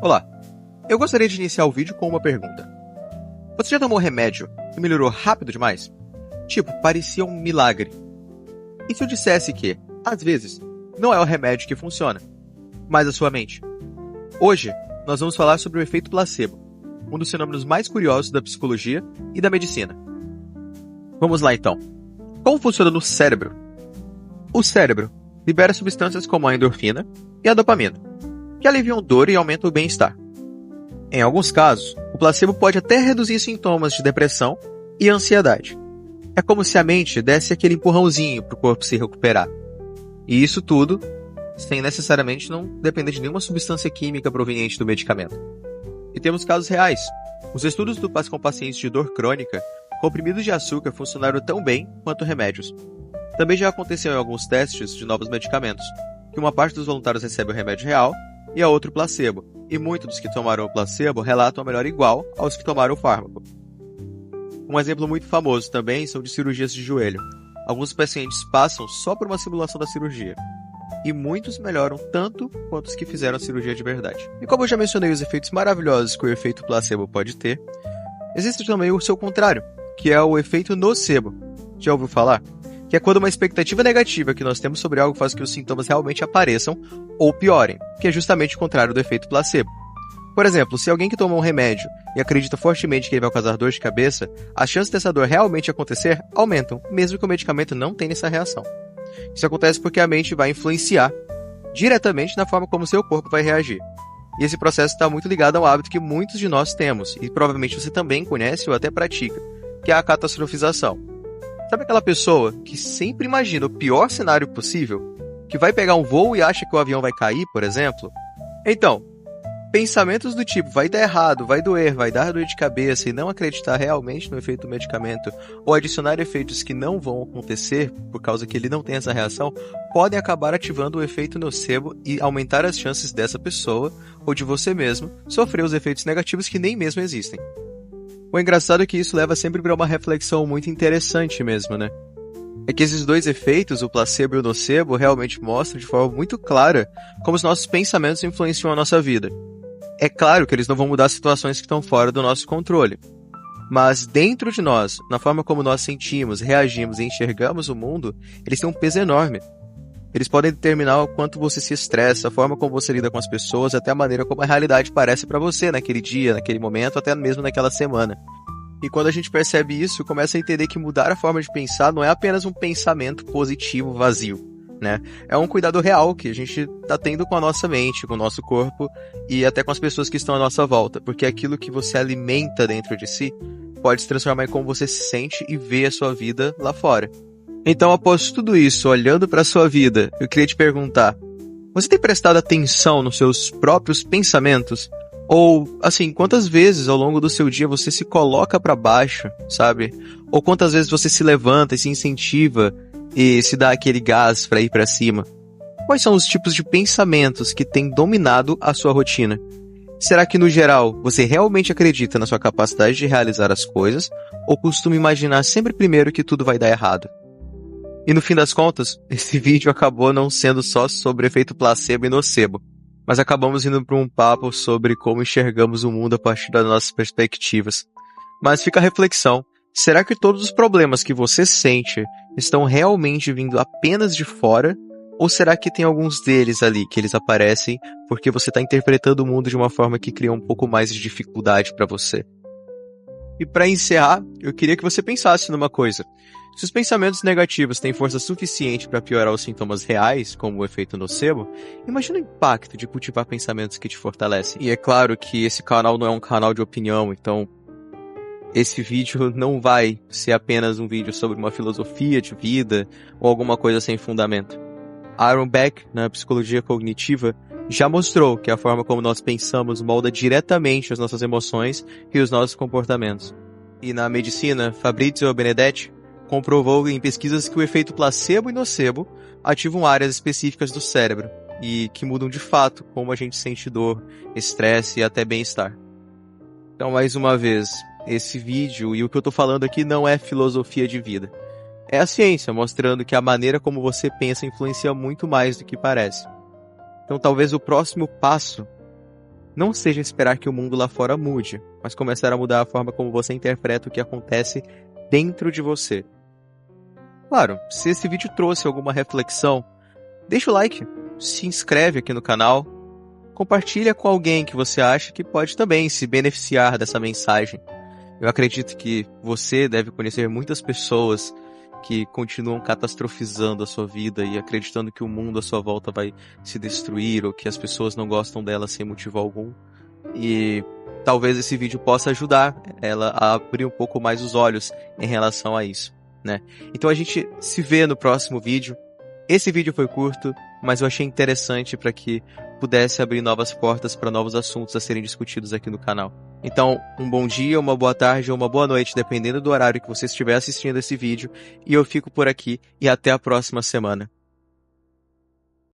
Olá, eu gostaria de iniciar o vídeo com uma pergunta. Você já tomou remédio e melhorou rápido demais? Tipo, parecia um milagre. E se eu dissesse que, às vezes, não é o remédio que funciona, mas a sua mente? Hoje, nós vamos falar sobre o efeito placebo, um dos fenômenos mais curiosos da psicologia e da medicina. Vamos lá então. Como funciona no cérebro? O cérebro libera substâncias como a endorfina e a dopamina, que aliviam dor e aumentam o bem-estar. Em alguns casos, o placebo pode até reduzir sintomas de depressão e ansiedade. É como se a mente desse aquele empurrãozinho para o corpo se recuperar. E isso tudo sem necessariamente não depender de nenhuma substância química proveniente do medicamento. E temos casos reais. Os estudos com pacientes de dor crônica, comprimidos de açúcar funcionaram tão bem quanto remédios. Também já aconteceu em alguns testes de novos medicamentos, que uma parte dos voluntários recebe o remédio real e a outra o placebo, e muitos dos que tomaram o placebo relatam a melhora igual aos que tomaram o fármaco. Um exemplo muito famoso também são de cirurgias de joelho. Alguns pacientes passam só por uma simulação da cirurgia, e muitos melhoram tanto quanto os que fizeram a cirurgia de verdade. E como eu já mencionei os efeitos maravilhosos que o efeito placebo pode ter, existe também o seu contrário, que é o efeito nocebo. Já ouviu falar? Que é quando uma expectativa negativa que nós temos sobre algo faz que os sintomas realmente apareçam ou piorem, que é justamente o contrário do efeito placebo. Por exemplo, se alguém que toma um remédio e acredita fortemente que ele vai causar dor de cabeça, as chances dessa dor realmente acontecer aumentam, mesmo que o medicamento não tenha essa reação. Isso acontece porque a mente vai influenciar diretamente na forma como o seu corpo vai reagir. E esse processo está muito ligado a um hábito que muitos de nós temos, e provavelmente você também conhece ou até pratica, que é a catastrofização. Sabe aquela pessoa que sempre imagina o pior cenário possível? Que vai pegar um voo e acha que o avião vai cair, por exemplo? Então, pensamentos do tipo vai dar errado, vai doer, vai dar dor de cabeça e não acreditar realmente no efeito do medicamento ou adicionar efeitos que não vão acontecer por causa que ele não tem essa reação, podem acabar ativando o efeito nocebo e aumentar as chances dessa pessoa ou de você mesmo sofrer os efeitos negativos que nem mesmo existem. O engraçado é que isso leva sempre para uma reflexão muito interessante mesmo, né? É que esses dois efeitos, o placebo e o nocebo, realmente mostram de forma muito clara como os nossos pensamentos influenciam a nossa vida. É claro que eles não vão mudar situações que estão fora do nosso controle. Mas dentro de nós, na forma como nós sentimos, reagimos e enxergamos o mundo, eles têm um peso enorme. Eles podem determinar o quanto você se estressa, a forma como você lida com as pessoas, até a maneira como a realidade parece para você naquele dia, naquele momento, até mesmo naquela semana. E quando a gente percebe isso, começa a entender que mudar a forma de pensar não é apenas um pensamento positivo vazio, né? É um cuidado real que a gente está tendo com a nossa mente, com o nosso corpo e até com as pessoas que estão à nossa volta, porque aquilo que você alimenta dentro de si pode se transformar em como você se sente e vê a sua vida lá fora. Então, após tudo isso, olhando para a sua vida, eu queria te perguntar, você tem prestado atenção nos seus próprios pensamentos? Ou, assim, quantas vezes ao longo do seu dia você se coloca para baixo, sabe? Ou quantas vezes você se levanta e se incentiva e se dá aquele gás para ir para cima? Quais são os tipos de pensamentos que têm dominado a sua rotina? Será que, no geral, você realmente acredita na sua capacidade de realizar as coisas? Ou costuma imaginar sempre primeiro que tudo vai dar errado? E no fim das contas, esse vídeo acabou não sendo só sobre efeito placebo e nocebo, mas acabamos indo para um papo sobre como enxergamos o mundo a partir das nossas perspectivas. Mas fica a reflexão, será que todos os problemas que você sente estão realmente vindo apenas de fora? Ou será que tem alguns deles ali que eles aparecem porque você está interpretando o mundo de uma forma que cria um pouco mais de dificuldade para você? E para encerrar, eu queria que você pensasse numa coisa. Se os pensamentos negativos têm força suficiente para piorar os sintomas reais, como o efeito nocebo, imagina o impacto de cultivar pensamentos que te fortalecem. E é claro que esse canal não é um canal de opinião, então esse vídeo não vai ser apenas um vídeo sobre uma filosofia de vida ou alguma coisa sem fundamento. Aaron Beck, na psicologia cognitiva, já mostrou que a forma como nós pensamos molda diretamente as nossas emoções e os nossos comportamentos. E na medicina, Fabrizio Benedetti comprovou em pesquisas que o efeito placebo e nocebo ativam áreas específicas do cérebro e que mudam de fato como a gente sente dor, estresse e até bem-estar. Então, mais uma vez, esse vídeo e o que eu estou falando aqui não é filosofia de vida. É a ciência mostrando que a maneira como você pensa influencia muito mais do que parece. Então, talvez o próximo passo não seja esperar que o mundo lá fora mude, mas começar a mudar a forma como você interpreta o que acontece dentro de você. Claro, se esse vídeo trouxe alguma reflexão, deixa o like, se inscreve aqui no canal, compartilha com alguém que você acha que pode também se beneficiar dessa mensagem. Eu acredito que você deve conhecer muitas pessoas que continuam catastrofizando a sua vida e acreditando que o mundo à sua volta vai se destruir ou que as pessoas não gostam dela sem motivo algum. E talvez esse vídeo possa ajudar ela a abrir um pouco mais os olhos em relação a isso, né? Então a gente se vê no próximo vídeo. Esse vídeo foi curto, mas eu achei interessante para que pudesse abrir novas portas para novos assuntos a serem discutidos aqui no canal. Então, um bom dia, uma boa tarde ou uma boa noite, dependendo do horário que você estiver assistindo esse vídeo. E eu fico por aqui e até a próxima semana.